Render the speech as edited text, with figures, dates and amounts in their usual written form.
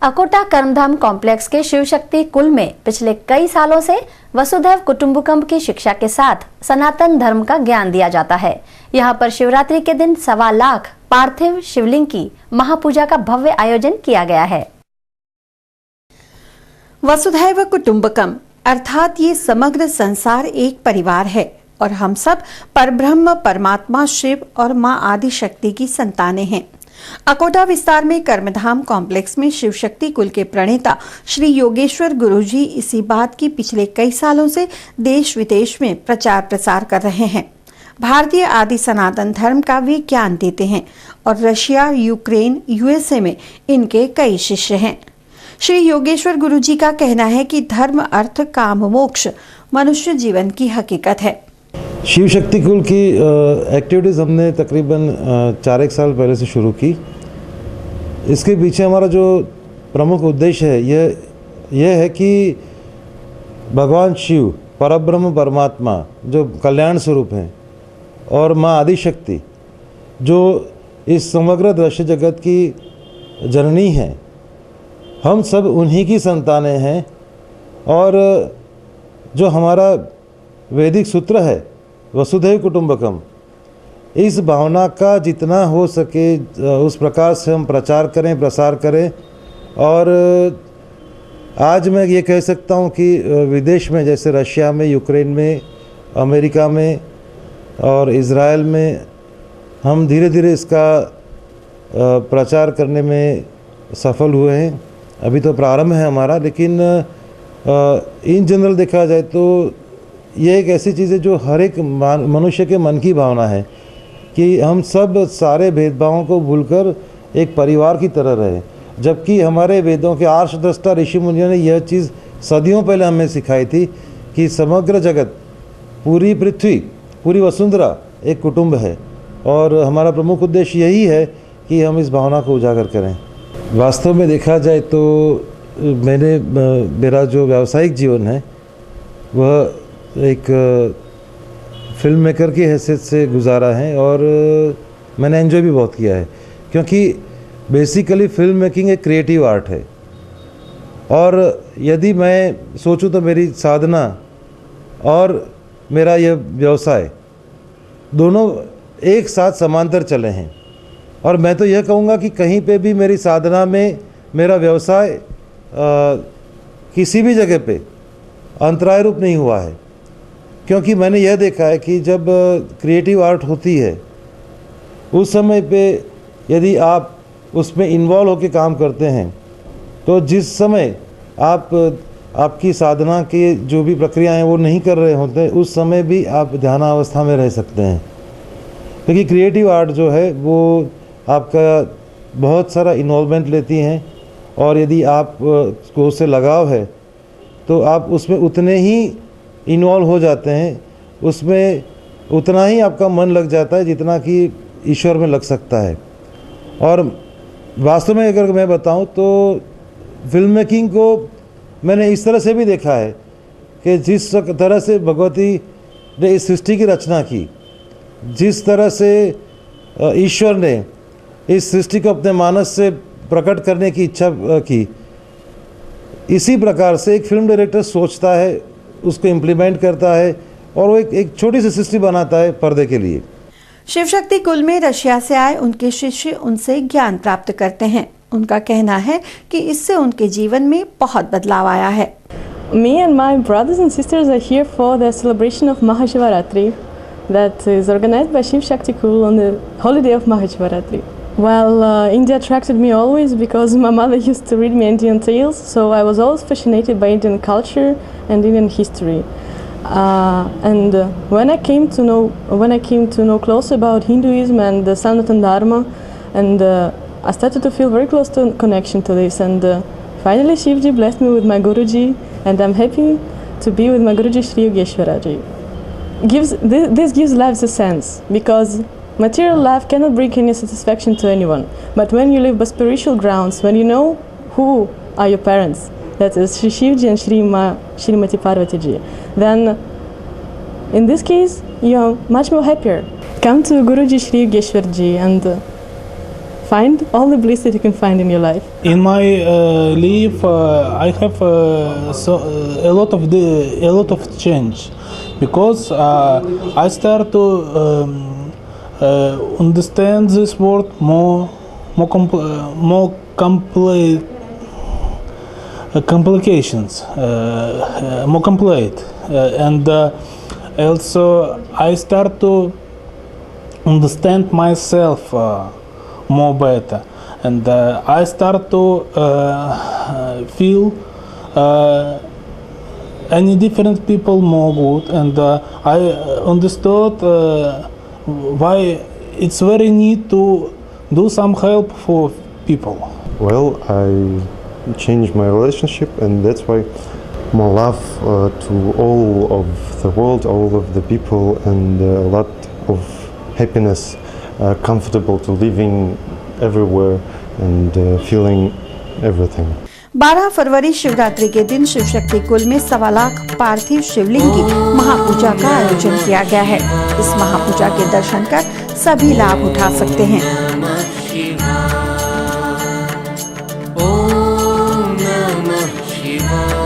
Akota कर्मधाम complex के शिव शक्ति कुल में पिछले कई सालों से वसुधैव कुटुंबकम की शिक्षा के साथ सनातन धर्म का ज्ञान दिया जाता है। यहाँ पर शिवरात्रि के दिन 1.25 लाख पार्थिव शिवलिंग की महापूजा का भव्य आयोजन किया गया है। वसुधैव कुटुंबकम अर्थात ये समग्र संसार एक परिवार है और हम सब परब्रह्म परमात्मा शिव और मां आदि शक्ति की संतानें हैं। अकोटा विस्तार में कर्मधाम कॉम्प्लेक्स में शिव शक्ति कुल के प्रणेता श्री योगेश्वर गुरुजी इसी बात की पिछले कई सालों से देश विदेश में प्रचार प्रसार कर रहे हैं। भारतीय आदि सनातन धर्म का वे ज्ञान देते हैं और रशिया, यूक्रेन, यूएसए में इनके कई शिष्य हैं। श्री योगेश्वर गुरुजी का कहना है कि धर्म, अर्थ, काम, मोक्ष मनुष्य जीवन की हकीकत है। शिव शक्ति कुल की एक्टिविटीज़ हमने तकरीबन 4-1 साल पहले से शुरू की। इसके पीछे हमारा जो प्रमुख उद्देश्य है यह है कि भगवान शिव परब्रह्म परमात्मा जो कल्याण स्वरूप हैं और माँ आदिशक्ति जो इस समग्र दृश्य जगत की जननी है, हम सब उन्हीं की संतानें हैं। और जो हमारा वैदिक सूत्र है वसुधैव कुटुंबकम, इस भावना का जितना हो सके उस प्रकार से हम प्रचार करें, प्रसार करें। और आज मैं ये कह सकता हूँ कि विदेश में जैसे रशिया में, यूक्रेन में, अमेरिका में और इज़राइल में हम धीरे धीरे इसका प्रचार करने में सफल हुए हैं। अभी तो प्रारंभ है हमारा, लेकिन इन जनरल देखा जाए तो ये एक ऐसी चीज़ है जो हर एक मनुष्य के मन की भावना है कि हम सब सारे भेदभावों को भूलकर एक परिवार की तरह रहे। जबकि हमारे वेदों के आर्षदृष्टा ऋषि मुनियों ने यह चीज़ सदियों पहले हमें सिखाई थी कि समग्र जगत, पूरी पृथ्वी, पूरी वसुंधरा एक कुटुंब है। और हमारा प्रमुख उद्देश्य यही है कि हम इस भावना को उजागर करें। वास्तव में देखा जाए तो मेरा जो व्यावसायिक जीवन है वह एक फिल्म मेकर की हैसियत से गुजारा है और मैंने एंजॉय भी बहुत किया है, क्योंकि बेसिकली फिल्म मेकिंग एक क्रिएटिव आर्ट है। और यदि मैं सोचूं तो मेरी साधना और मेरा यह व्यवसाय दोनों एक साथ समांतर चले हैं। और मैं तो यह कहूँगा कि कहीं पे भी मेरी साधना में मेरा व्यवसाय किसी भी जगह पे अंतराय रूप नहीं हुआ है। क्योंकि मैंने यह देखा है कि जब क्रिएटिव आर्ट होती है उस समय पे यदि आप उसमें इन्वॉल्व होकर काम करते हैं तो जिस समय आपकी साधना की जो भी प्रक्रिया हैं वो नहीं कर रहे होते, उस समय भी आप ध्यानावस्था में रह सकते हैं। क्योंकि क्रिएटिव आर्ट जो है वो आपका बहुत सारा इन्वॉल्वमेंट लेती हैं और यदि आप को उससे लगाव है तो आप उसमें उतने ही इन्वॉल्व हो जाते हैं, उसमें उतना ही आपका मन लग जाता है जितना कि ईश्वर में लग सकता है। और वास्तव में अगर मैं बताऊं तो फिल्म मेकिंग को मैंने इस तरह से भी देखा है कि जिस तरह से भगवती ने इस सृष्टि की रचना की, जिस तरह से ईश्वर ने इस सृष्टि को अपने मानस से प्रकट करने की इच्छा की, इसी प्रकार से एक फिल्म डायरेक्टर सोचता है, उसको इम्प्लीमेंट करता है और वो एक छोटी सी सृष्टि बनाता है पर्दे के लिए। शिव शक्ति कुल में रशिया से आए उनके शिष्य उनसे ज्ञान प्राप्त करते हैं। उनका कहना है कि इससे उनके जीवन में बहुत बदलाव आया है। Me and my brothers and sisters are here for the celebration of Mahashivaratri that is organized by Shiv Shakti Kul on the holiday of Mahashivaratri. Well, India attracted me always because my mother used to read me Indian tales, so I was always fascinated by Indian culture and Indian history. And when I came to know close about Hinduism and the Sanatan Dharma, and I started to feel very close to connection to this. And finally, Shivji blessed me with my Guruji, and I'm happy to be with my Guruji Shri Yogeshwaraji. This gives life a sense, because material life cannot bring any satisfaction to anyone. But when you live by spiritual grounds, when you know who are your parents, that is Shri Shivji and Shrimati Parvati Ji, then in this case you are much more happier. Come to Guruji Shri Yogeshwarji and find all the bliss that you can find in your life. In my life, I have a lot of change because I start to understand this world more complete complications, more complete, and also I start to understand myself more better, and I start to feel any different people more good, and I understood why it's very need to do some help for people. Well, I changed my relationship, and that's why more love to all of the world, all of the people, and a lot of happiness, comfortable to living everywhere and feeling everything. 12 फरवरी शिवरात्रि के दिन शिव शक्ति कुल में 1.25 लाख पार्थिव शिवलिंग की महापूजा का आयोजन किया गया है। इस महापूजा के दर्शन कर सभी लाभ उठा सकते हैं। ओम नमः शिवाय।